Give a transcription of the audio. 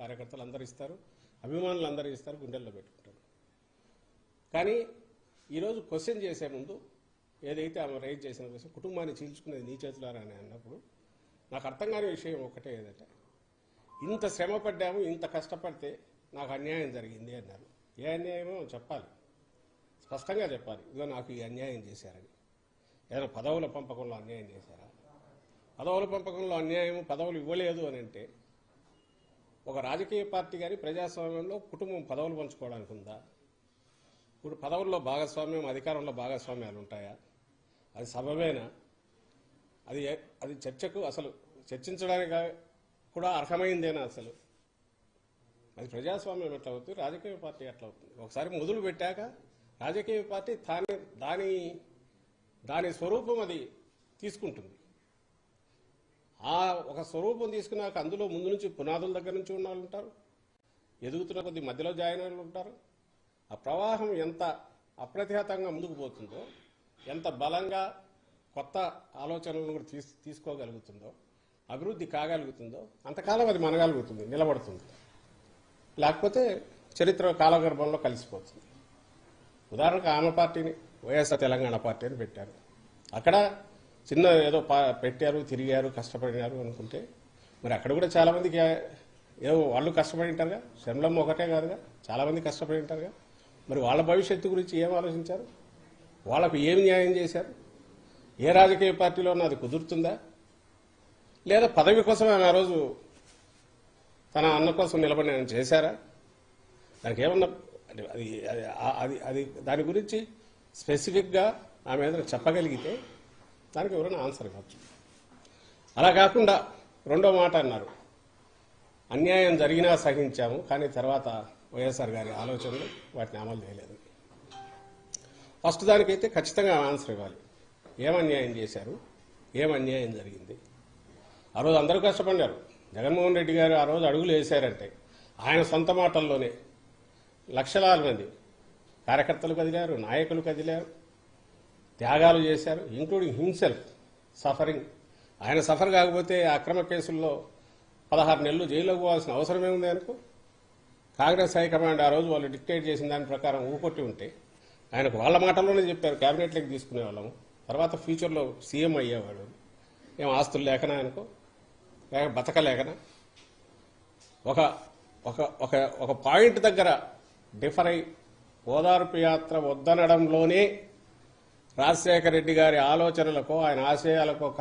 కార్యకర్తలు అందరూ ఇస్తారు, అభిమానులు అందరూ ఇస్తారు, గుండెల్లో పెట్టుకుంటారు. కానీ ఈరోజు క్వశ్చన్ చేసే ముందు ఏదైతే ఆమె రైజ్ చేసిన క్వశ్చన్, కుటుంబాన్ని చీల్చుకునేది నీ చేతులారా అని అన్నప్పుడు నాకు అర్థం కాని విషయం ఒకటే ఏదంటే, ఇంత శ్రమ పడ్డాము, ఇంత కష్టపడితే నాకు అన్యాయం జరిగింది అన్నారు. ఏ అన్యాయమో చెప్పాలి, స్పష్టంగా చెప్పాలి. ఇదిగో నాకు ఈ అన్యాయం చేశారని. ఏదైనా పదవుల పంపకంలో అన్యాయం చేశారా? పదవుల పంపకంలో అన్యాయం, పదవులు ఇవ్వలేదు అని అంటే ఒక రాజకీయ పార్టీ కానీ ప్రజాస్వామ్యంలో కుటుంబం పదవులు పంచుకోవడానికి ఉందా? ఇప్పుడు పదవుల్లో భాగస్వామ్యం, అధికారంలో భాగస్వామ్యాలు ఉంటాయా? అది సబబేనా? అది చర్చకు అసలు చర్చించడానికి కూడా అర్హమైందేనా? అసలు అది ప్రజాస్వామ్యం ఎట్లా అవుతుంది, రాజకీయ పార్టీ ఎట్లా అవుతుంది? ఒకసారి మొదలు పెట్టాక రాజకీయ పార్టీ దాని స్వరూపం అది తీసుకుంటుంది. ఆ ఒక స్వరూపం తీసుకున్నాక అందులో ముందు నుంచి పునాదుల దగ్గర నుంచి ఉన్న వాళ్ళు ఉంటారు, ఎదుగుతున్న కొద్ది మధ్యలో జాయిన్ అయిన వాళ్ళు ఉంటారు. ఆ ప్రవాహం ఎంత అప్రతిహతంగా ముందుకు పోతుందో, ఎంత బలంగా కొత్త ఆలోచనలను కూడా తీసుకోగలుగుతుందో, అభివృద్ధి కాగలుగుతుందో అంతకాలం అది మనగలుగుతుంది, నిలబడుతుంది. లేకపోతే చరిత్ర కాలగర్భంలో కలిసిపోతుంది. ఉదాహరణకు ఆమె పార్టీని వైఎస్ఆర్ తెలంగాణ పార్టీ అని పెట్టారు. అక్కడ చిన్న ఏదో పెట్టారు, తిరిగారు, కష్టపడినారు అనుకుంటే మరి అక్కడ కూడా చాలామందికి ఏదో వాళ్ళు కష్టపడి ఉంటారుగా. శ్రమలమ్మ ఒకటే కాదుగా, చాలామంది కష్టపడి ఉంటారుగా. మరి వాళ్ళ భవిష్యత్తు గురించి ఏం ఆలోచించారు? వాళ్ళకు ఏం న్యాయం చేశారు? ఏ రాజకీయ పార్టీలోనూ అది కుదురుతుందా? లేదా పదవి కోసం ఆమె ఆ రోజు తన అన్న కోసం నిలబడి చేశారా? దానికి ఏమన్నా అది దాని గురించి స్పెసిఫిక్గా ఆమె ఏదైనా చెప్పగలిగితే దానికి ఎవరైనా ఆన్సర్ ఇవ్వచ్చు. అలా కాకుండా రెండో మాట అన్నారు, అన్యాయం జరిగినా సహించాము, కానీ తర్వాత వైఎస్ఆర్ గారి ఆలోచనలు వాటిని అమలు చేయలేదు. ఫస్ట్ దానికైతే ఖచ్చితంగా ఆన్సర్ ఇవ్వాలి. ఏం అన్యాయం చేశారు, ఏం అన్యాయం జరిగింది? ఆ రోజు అందరూ కష్టపడ్డారు. జగన్మోహన్ రెడ్డి గారు ఆ రోజు అడుగులు వేశారంటే ఆయన సొంత మాటల్లోనే లక్షలాది మంది కార్యకర్తలు కదిలారు, నాయకులు కదిలారు, త్యాగాలు చేశారు, ఇంక్లూడింగ్ హిమ్సెల్ఫ్ సఫరింగ్. ఆయన సఫర్ కాకపోతే అక్రమ కేసుల్లో 16 నెలలు జైల్లో పోవాల్సిన అవసరమే ఉంది అనుకో. కాంగ్రెస్ హైకమాండ్ ఆ రోజు వాళ్ళు డిక్టేట్ చేసిన దాని ప్రకారం ఊకొట్టి ఉంటే ఆయనకు వాళ్ళ మాటల్లోనే చెప్పారు, క్యాబినెట్లోకి తీసుకునే వాళ్ళము, తర్వాత ఫ్యూచర్లో సీఎం అయ్యేవాడు. ఏం ఆస్తులు లేకనా అనుకో, లేక బతకలేకనా? ఒక ఒక ఒక ఒక పాయింట్ దగ్గర డిఫర్ అయి ఓదార్పు యాత్ర వద్దనడంలోనే రాజశేఖర రెడ్డి గారి ఆలోచనలకో ఆయన ఆశయాలకో